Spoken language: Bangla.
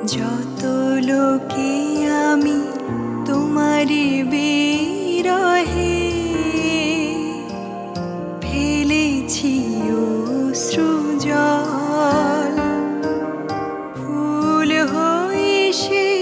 যত লোকে আমি তোমারি বিরহে ফেলেছি অশ্রুজল, ফুল হয়ে সে